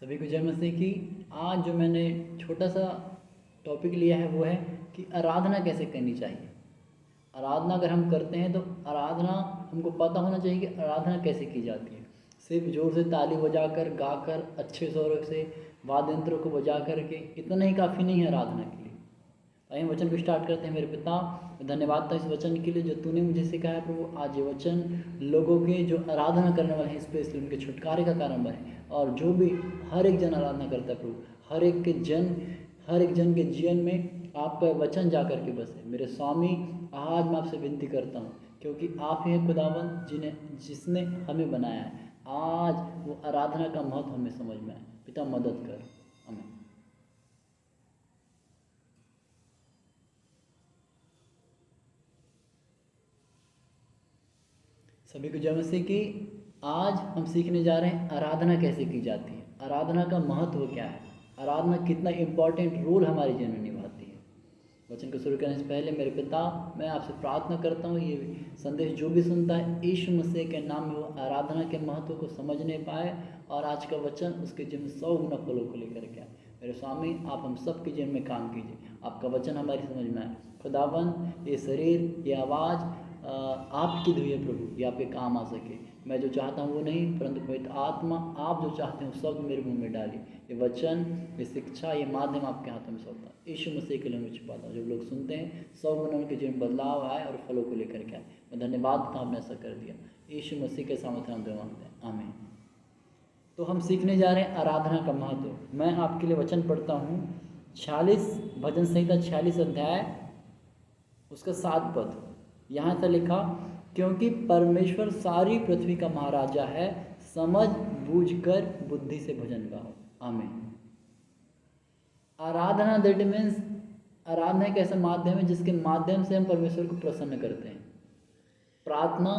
सभी को जय मसीह की। आज जो मैंने छोटा सा टॉपिक लिया है वो है कि आराधना कैसे करनी चाहिए। आराधना अगर हम करते हैं तो आराधना हमको पता होना चाहिए कि आराधना कैसे की जाती है। सिर्फ जोर से ताली बजाकर, गाकर, अच्छे स्वरों से वाद्य यंत्रों को बजा करके इतना ही काफ़ी नहीं है आराधना के लिए। आइए वचन को स्टार्ट करते हैं। मेरे पिता, धन्यवाद था इस वचन के लिए जो तूने मुझे सिखाया है प्रभु। आज ये वचन लोगों के जो आराधना करने वाले हैं स्पेशली उनके छुटकारे का कारण बने, और जो भी हर एक जन आराधना करता है प्रभु, हर एक जन के जीवन में आपका वचन जा कर के बसे। मेरे स्वामी, आज मैं आपसे विनती करता हूँ क्योंकि आप ही हैं खुदावन जिसने हमें बनाया है। आज वो आराधना का महत्व हमें समझ में आए। पिता मदद कर, आमीन। सभी को जय मसीह की। आज हम सीखने जा रहे हैं आराधना कैसे की जाती है, आराधना का महत्व क्या है, आराधना कितना इम्पोर्टेंट रोल हमारे जीवन में निभाती है। वचन को शुरू करने से पहले मेरे पिता, मैं आपसे प्रार्थना करता हूँ ये संदेश जो भी सुनता है यीशु मसीह के नाम में वो आराधना के महत्व को समझने पाए और आज का वचन उसके जीवन में 100 गुना फलों को लेकर के आए। मेरे स्वामी, आप हम सब के जीवन में काम कीजिए, आपका वचन हमारी समझ में आए। खुदावन, ये शरीर, ये आवाज़ आपकी दुई है प्रभु, ये आपके काम आ सके। मैं जो चाहता हूँ वो नहीं, परंतु पवित्र आत्मा आप जो चाहते हैं सब मेरे मुंह में डालिए। ये वचन, ये शिक्षा, ये माध्यम आपके हाथों में सौंपता हूँ। यीशु मसीह के लिए मैं छुपाता हूँ। जब लोग सुनते हैं 100 गुना उनके जीवन में बदलाव आए और फलों को लेकर के आए। मैं धन्यवाद था आपने ऐसा कर दिया। यीशु मसीह के सामर्थ्य हम मांगते हैं, आमीन। तो हम सीखने जा रहे हैं आराधना का महत्व। मैं आपके लिए वचन पढ़ता हूँ 46 भजन संहिता 46 अध्याय उसका 7 पद। यहाँ से लिखा, क्योंकि परमेश्वर सारी पृथ्वी का महाराजा है, समझ बूझकर बुद्धि से भजन गाओ, आमीन। आराधना दैट मीन्स, आराधना एक ऐसा माध्यम है जिसके माध्यम से हम परमेश्वर को प्रसन्न करते हैं। प्रार्थना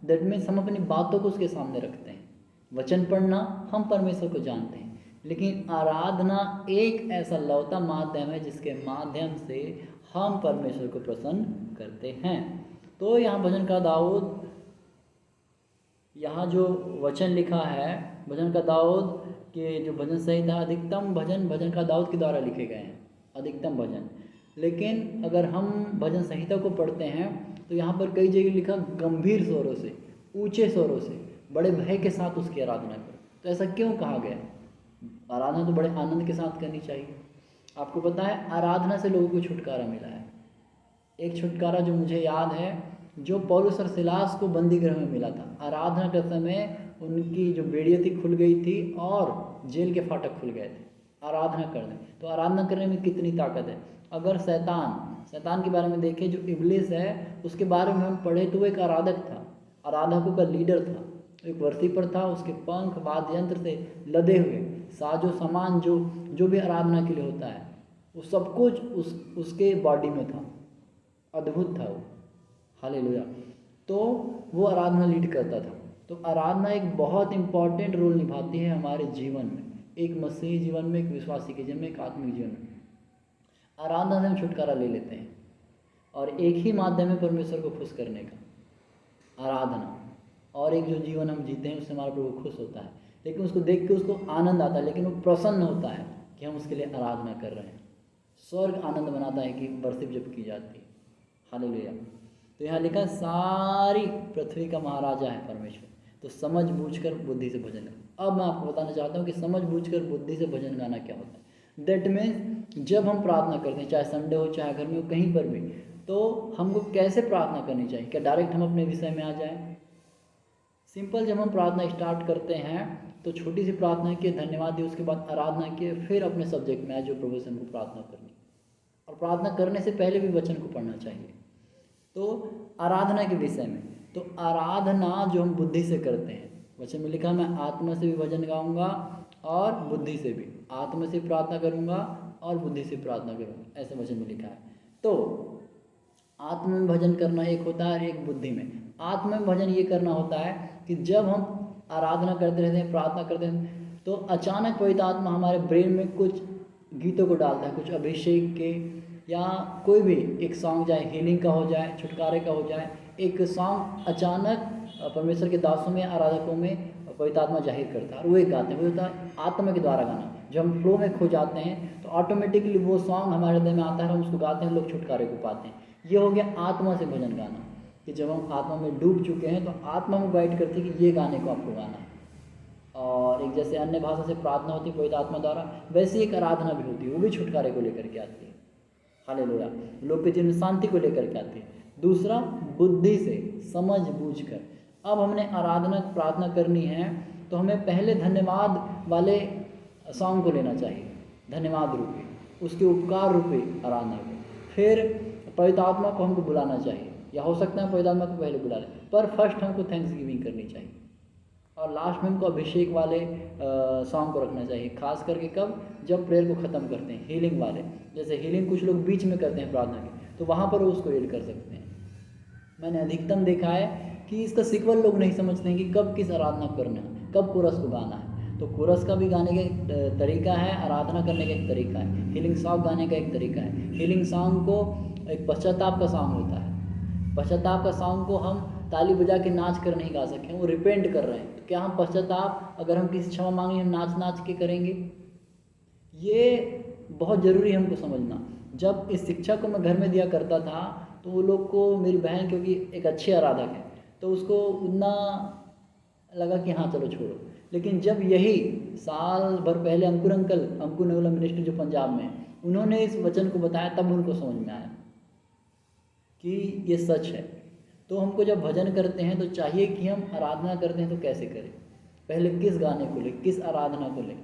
दैट मीन्स हम अपनी बातों को उसके सामने रखते हैं। वचन पढ़ना, हम परमेश्वर को जानते हैं। लेकिन आराधना एक ऐसा लौता माध्यम है जिसके माध्यम से हम परमेश्वर को प्रसन्न करते हैं। तो यहाँ भजन का दाऊद, यहाँ जो वचन लिखा है भजन का दाऊद के जो भजन संहिता, अधिकतम भजन का दाऊद के द्वारा लिखे गए हैं, अधिकतम भजन। लेकिन अगर हम भजन संहिता को पढ़ते हैं तो यहाँ पर कई जगह लिखा गंभीर स्वरों से, ऊंचे स्वरों से, बड़े भय के साथ उसकी आराधना करो। तो ऐसा क्यों कहा गया? आराधना तो बड़े आनंद के साथ करनी चाहिए। आपको पता है आराधना से लोगों को छुटकारा मिला है। एक छुटकारा जो मुझे याद है, जो पौलुस और सिलास को बंदी गृह में मिला था। आराधना के समय उनकी जो बेड़ियाँ थी खुल गई थी और जेल के फाटक खुल गए थे आराधना करने। तो आराधना करने में कितनी ताकत है। अगर शैतान के बारे में देखें, जो इब्लिस है उसके बारे में हम पढ़े तो वो एक आराधक था, आराधकों का लीडर था, एक वर्षीपर था। उसके पंख वाद्य यंत्र से लदे हुए साजो सामान जो भी आराधना के लिए होता है वो सब कुछ उसके बॉडी में था। अद्भुत था वो, हालेलुया। तो वो आराधना लीड करता था। तो आराधना एक बहुत इंपॉर्टेंट रोल निभाती है हमारे जीवन में, एक मसीही जीवन में, एक विश्वासी के जीवन में, एक आत्मिक जीवन में। आराधना से हम छुटकारा ले लेते हैं और एक ही माध्यम है परमेश्वर को खुश करने का, आराधना। और एक जो जीवन हम जीते हैं उससे हमारा प्रभु खुश होता है, लेकिन उसको देख के उसको आनंद आता है, लेकिन वो प्रसन्न होता है कि हम उसके लिए आराधना कर रहे हैं। स्वर्ग आनंद बनाता है कि वर्शिप जब की जाती है, हालेलुया। तो यहाँ लिखा सारी पृथ्वी का महाराजा है परमेश्वर, तो समझ बूझकर बुद्धि से भजन गाओ। अब मैं आपको बताना चाहता हूँ कि समझ बूझकर बुद्धि से भजन गाना क्या होता है। दैट मीन्स जब हम प्रार्थना करते हैं, चाहे संडे हो, चाहे घर में हो, कहीं पर भी, तो हमको कैसे प्रार्थना करनी चाहिए। क्या डायरेक्ट हम अपने विषय में आ जाएं? सिंपल, जब हम प्रार्थना स्टार्ट करते हैं तो छोटी सी प्रार्थना किए, धन्यवाद दिए, उसके बाद आराधना किए, फिर अपने सब्जेक्ट में आए जो प्रभु से हमको प्रार्थना करनी। और प्रार्थना करने से पहले भी वचन को पढ़ना चाहिए। तो आराधना के विषय में, तो आराधना जो हम बुद्धि से करते हैं, वचन में लिखा, मैं आत्मा से भी भजन गाऊंगा और बुद्धि से भी, आत्मा से प्रार्थना करूंगा और बुद्धि से प्रार्थना करूंगा, ऐसे वचन में लिखा है। तो आत्मा में भजन करना एक होता है, एक बुद्धि में। आत्मा में भजन ये करना होता है कि जब हम आराधना करते रहते हैं, प्रार्थना करते हैं, तो अचानक पवित्र आत्मा हमारे ब्रेन में कुछ गीतों को डालता है, कुछ अभिषेक के, या कोई भी एक सॉन्ग, चाहे हीलिंग का हो जाए, छुटकारे का हो जाए, एक सॉन्ग अचानक परमेश्वर के दासों में, आराधकों में पवित्र आत्मा जाहिर करता है, और वो एक गाते हैं, वो होता है आत्मा के द्वारा गाना। जब हम फ्लो में खो जाते हैं तो ऑटोमेटिकली वो सॉन्ग हमारे हृदय में आता है, हम उसको गाते हैं, लोग छुटकारे को पाते हैं। ये हो गया आत्मा से भजन गाना, कि जब हम आत्मा में डूब चुके हैं तो आत्मा को गाइड करती है कि ये गाने को आपको गाना है। और एक जैसे अन्य भाषा से प्रार्थना होती है पवित्र आत्मा द्वारा, वैसे एक आराधना भी होती है, वो भी छुटकारे को लेकर के आती है। हालेलुया। लोग के जीवन में शांति को लेकर के आती है। दूसरा, बुद्धि से समझ बूझ कर। अब हमने आराधना प्रार्थना करनी है तो हमें पहले धन्यवाद वाले सॉन्ग को लेना चाहिए, धन्यवाद रूपी, उसके उपकार रूपी आराधना को। फिर पवित्र आत्मा को हमको बुलाना चाहिए, या हो सकता है पवित्र आत्मा को पहले बुला लें, पर फर्स्ट हमको थैंक्स गिविंग करनी चाहिए। और लास्ट में हमको अभिषेक वाले सॉन्ग को रखना चाहिए, खास करके कब, जब प्रेयर को ख़त्म करते हैं, हीलिंग वाले। जैसे हीलिंग कुछ लोग बीच में करते हैं प्रार्थना की, तो वहाँ पर वो उसको ऐड कर सकते हैं। मैंने अधिकतम देखा है कि इसका सीक्वल लोग नहीं समझते हैं कि कब किस आराधना करना है, कब कोरस को गाना है। तो कोरस का भी गाने का एक तरीका है, आराधना करने का एक तरीका है, हीलिंग सॉन्ग गाने का एक तरीका है। हीलिंग सॉन्ग को एक पश्चाताप का सॉन्ग होता है। पश्चाताप का सॉन्ग को हम ताली बजा के नाच कर नहीं गा सकते, वो रिपेंट कर रहे हैं। तो क्या हम पश्चाताप, अगर हम किसी क्षमा मांगे, हम नाच नाच के करेंगे? ये बहुत ज़रूरी है हमको समझना। जब इस शिक्षा को मैं घर में दिया करता था तो वो लोग को, मेरी बहन क्योंकि एक अच्छी आराधक है, तो उसको उतना लगा कि हाँ चलो छोड़ो। लेकिन जब यही साल भर पहले अंकुर नेवला मिनिस्ट्री जो पंजाब में, उन्होंने इस वचन को बताया, तब उनको समझ में आया कि ये सच है। तो हमको जब भजन करते हैं तो चाहिए कि हम आराधना करते हैं तो कैसे करें, पहले किस गाने को लें, किस आराधना को लें।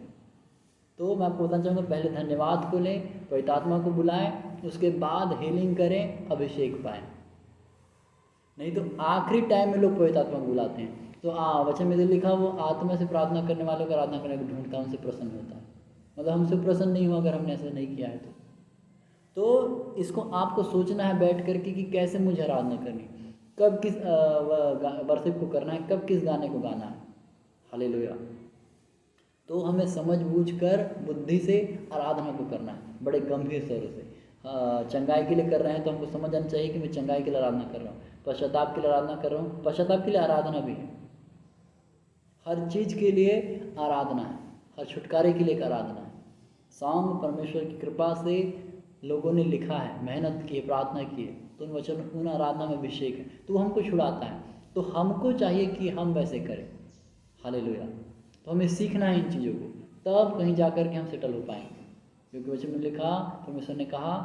तो मैं आपको बताना चाहूँगा, पहले धन्यवाद को लें, पवित्र आत्मा को बुलाएं, उसके बाद हीलिंग करें, अभिषेक पाएं। नहीं तो आखिरी टाइम में लोग पवित्र आत्मा को बुलाते हैं। तो वचन में तो लिखा, वो आत्मा से प्रार्थना करने वालों को आराधना करने को ढूंढता, उनसे प्रसन्न होता है। मतलब हमसे प्रसन्न नहीं हुआ अगर हमने ऐसा नहीं किया है तो इसको आपको सोचना है बैठ करके कि कैसे मुझे आराधना करनी, कब किस वर्शिप को करना है, कब किस गाने को गाना है। हालेलुया। तो हमें समझ बूझ कर बुद्धि से आराधना को करना है, बड़े गंभीर स्वर से। चंगाई के लिए कर रहे हैं तो हमको समझ आना चाहिए कि मैं चंगाई के लिए आराधना कर रहा हूँ, पश्चाताप के लिए आराधना कर रहा हूँ, पश्चाताप के लिए आराधना भी है। हर चीज़ के लिए आराधना है, हर छुटकारे के लिए एक आराधना है। सॉन्ग परमेश्वर की कृपा से लोगों ने लिखा है, मेहनत की है, प्रार्थना की है, तो उन वचन, उन आराधना में अभिषेक है, तो हमको छुड़ाता है। तो हमको चाहिए कि हम वैसे करें। हालेलुया। तो हमें सीखना है इन चीज़ों को, तब कहीं जा कर के हम सेटल हो पाएंगे। क्योंकि वचन में लिखा, परमेश्वर ने कहा,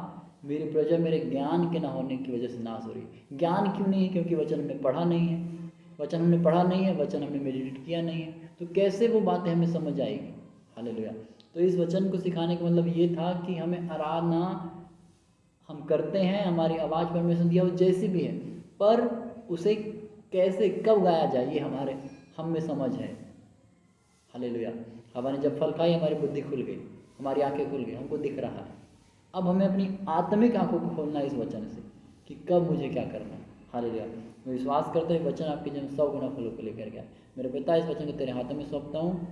मेरी प्रजा मेरे ज्ञान के ना होने की वजह से नाश हो रही। ज्ञान क्यों नहीं है? क्योंकि वचन हमने पढ़ा नहीं है, वचन हमने पढ़ा नहीं है, वचन हमने मेडिटेट किया नहीं है, तो कैसे वो बातें हमें समझ आएगी। हालेलुया। तो इस वचन को सिखाने का मतलब ये था कि हमें आराधना हम करते हैं, हमारी आवाज़ परमेश्वर दिया हो जैसी भी है, पर उसे कैसे कब गाया जाए ये हम में समझ है। हालेलुया। हमने जब फल खाई, हमारी बुद्धि खुल गई, हमारी आंखें खुल गई, हमको दिख रहा है। अब हमें अपनी आत्मिक आंखों को खोलना है इस वचन से कि कब मुझे क्या करना है। हालेलुया। मैं विश्वास करता हूँ वचन आपके जीवन 100 गुना फलों को लेकर गया। मेरे पिता, इस वचन को तेरे हाथों में सौंपता हूँ,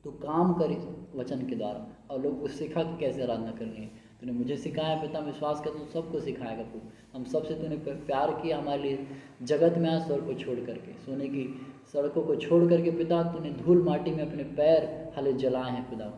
तो काम कर इस वचन के द्वारा, और लोग को सिखा कि कैसे आराधना करनी है। तूने मुझे सिखाया पिता, मैं विश्वास करता हूँ सबको सिखाएगा तू। हम सबसे तूने प्यार किया, हमारे लिए जगत में आया स्वर को छोड़ करके, सोने की सड़कों को छोड़ करके पिता, तूने धूल माटी में अपने पैर हाले जलाए हैं खुदा।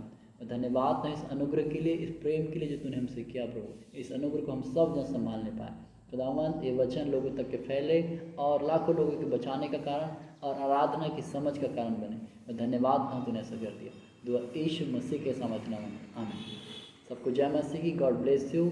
धन्यवाद है इस अनुग्रह के लिए, इस प्रेम के लिए जो तूने हमसे किया प्रभु। इस अनुग्रह को हम सब जन संभालने पाए खुदावंद। ये वचन लोगों तक के फैले और लाखों लोगों के बचाने का कारण और आराधना की समझ का कारण बने। मैं धन्यवाद हूँ तूने ऐसा कर दिया। दुआ यीशु मसीह के सामर्थ्य नाम में, आमीन। सबको जय मसीह की। God bless you.